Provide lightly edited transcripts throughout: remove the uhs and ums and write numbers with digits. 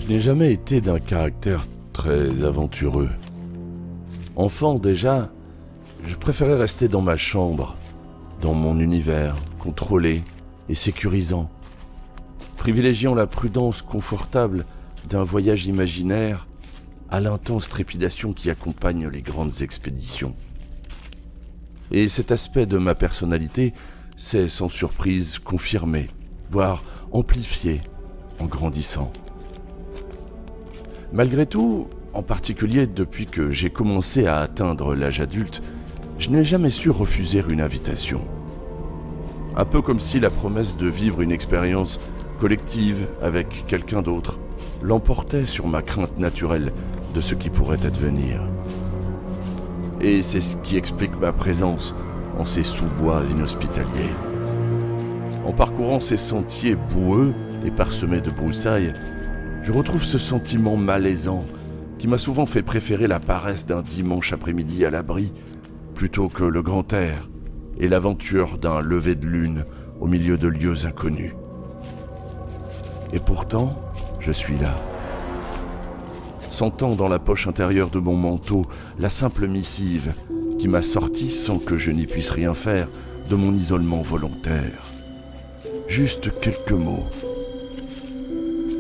Je n'ai jamais été d'un caractère très aventureux. Enfant déjà, je préférais rester dans ma chambre, dans mon univers, contrôlé et sécurisant, privilégiant la prudence confortable d'un voyage imaginaire à l'intense trépidation qui accompagne les grandes expéditions. Et cet aspect de ma personnalité s'est sans surprise confirmé, voire amplifié en grandissant. Malgré tout, en particulier depuis que j'ai commencé à atteindre l'âge adulte, je n'ai jamais su refuser une invitation. Un peu comme si la promesse de vivre une expérience collective avec quelqu'un d'autre l'emportait sur ma crainte naturelle de ce qui pourrait advenir. Et c'est ce qui explique ma présence en ces sous-bois inhospitaliers. En parcourant ces sentiers boueux et parsemés de broussailles, je retrouve ce sentiment malaisant qui m'a souvent fait préférer la paresse d'un dimanche après-midi à l'abri plutôt que le grand air et l'aventure d'un lever de lune au milieu de lieux inconnus. Et pourtant, je suis là, sentant dans la poche intérieure de mon manteau la simple missive qui m'a sorti sans que je n'y puisse rien faire de mon isolement volontaire. Juste quelques mots.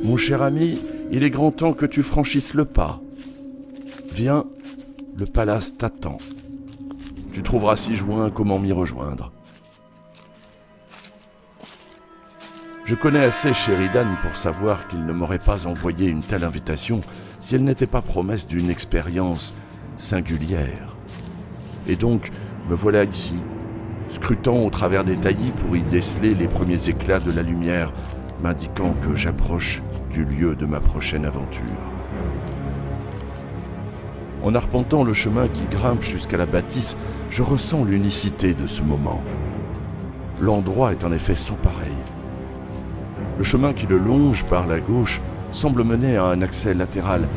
Mon cher ami, il est grand temps que tu franchisses le pas. Viens, le palace t'attend. Tu trouveras ci-joint comment m'y rejoindre. Je connais assez Sheridan pour savoir qu'il ne m'aurait pas envoyé une telle invitation si elle n'était pas promesse d'une expérience singulière. Et donc, me voilà ici, scrutant au travers des taillis pour y déceler les premiers éclats de la lumière, m'indiquant que j'approche du lieu de ma prochaine aventure. En arpentant le chemin qui grimpe jusqu'à la bâtisse, je ressens l'unicité de ce moment. L'endroit est en effet sans pareil. Le chemin qui le longe par la gauche semble mener à un accès latéral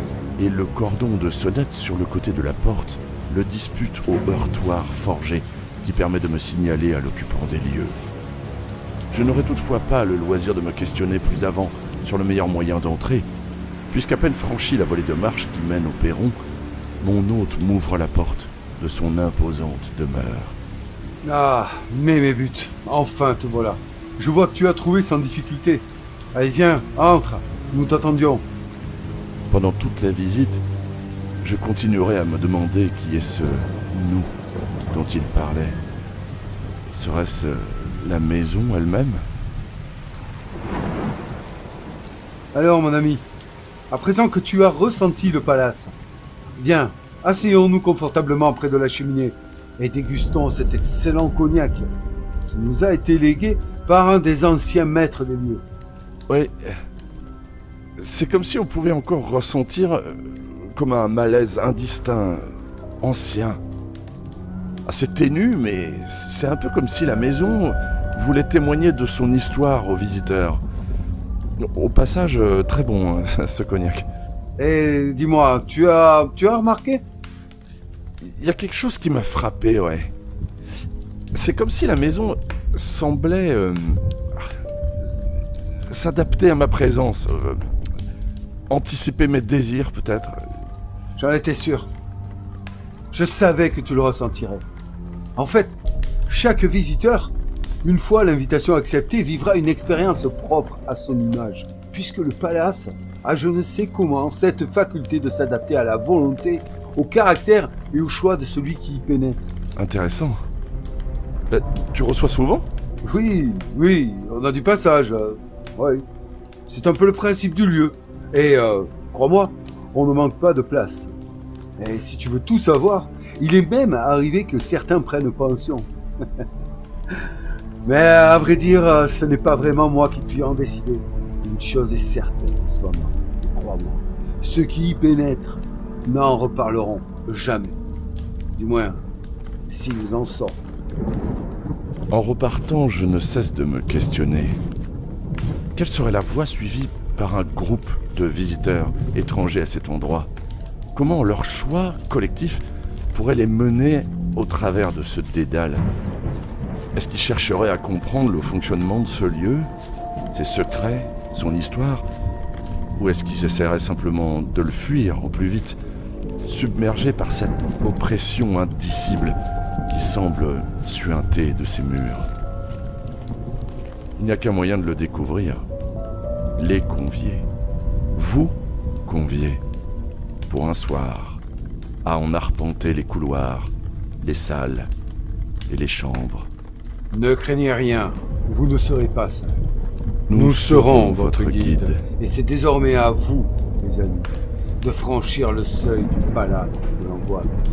et le cordon de sonnette sur le côté de la porte le dispute au heurtoir forgé qui permet de me signaler à l'occupant des lieux. Je n'aurai toutefois pas le loisir de me questionner plus avant sur le meilleur moyen d'entrer, puisqu'à peine franchi la volée de marche qui mène au perron, mon hôte m'ouvre la porte de son imposante demeure. Ah, mais mes buts, enfin te voilà. Je vois que tu as trouvé sans difficulté. Allez viens, entre, nous t'attendions. Pendant toute la visite, je continuerai à me demander qui est ce « nous » dont il parlait. Serait-ce la maison elle-même ? Alors mon ami, à présent que tu as ressenti le palace, viens, asseyons-nous confortablement près de la cheminée et dégustons cet excellent cognac qui nous a été légué par un des anciens maîtres des lieux. Oui, c'est comme si on pouvait encore ressentir comme un malaise indistinct, ancien. Assez ténu, mais c'est un peu comme si la maison voulait témoigner de son histoire aux visiteurs. Au passage, très bon, ce cognac. Et dis-moi, tu as remarqué ? Il y a quelque chose qui m'a frappé, ouais. C'est comme si la maison semblait s'adapter à ma présence, anticiper mes désirs peut-être. J'en étais sûr. Je savais que tu le ressentirais. En fait, chaque visiteur, une fois l'invitation acceptée, vivra une expérience propre à son image, puisque le palace a je ne sais comment cette faculté de s'adapter à la volonté, au caractère et au choix de celui qui y pénètre. Intéressant. Tu reçois souvent ? Oui, on a du passage. Oui. C'est un peu le principe du lieu. Et crois-moi, on ne manque pas de place. Et si tu veux tout savoir, il est même arrivé que certains prennent pension. Mais à vrai dire, ce n'est pas vraiment moi qui puis en décider. Une chose est certaine en ce moment, crois-moi. Ceux qui y pénètrent n'en reparleront jamais. Du moins, s'ils en sortent. En repartant, je ne cesse de me questionner. Quelle serait la voie suivie par un groupe de visiteurs étrangers à cet endroit ? Comment leur choix collectif pourrait les mener au travers de ce dédale ? Est-ce qu'ils chercheraient à comprendre le fonctionnement de ce lieu, ses secrets, son histoire ? Ou est-ce qu'ils essaieraient simplement de le fuir au plus vite, submergés par cette oppression indicible qui semble suinter de ces murs? Il n'y a qu'un moyen de le découvrir. Les convier. Vous convier. Pour un soir, à en arpenter les couloirs, les salles et les chambres. Ne craignez rien, vous ne serez pas seul. Nous serons votre guide. Et c'est désormais à vous, mes amis, de franchir le seuil du palace de l'angoisse.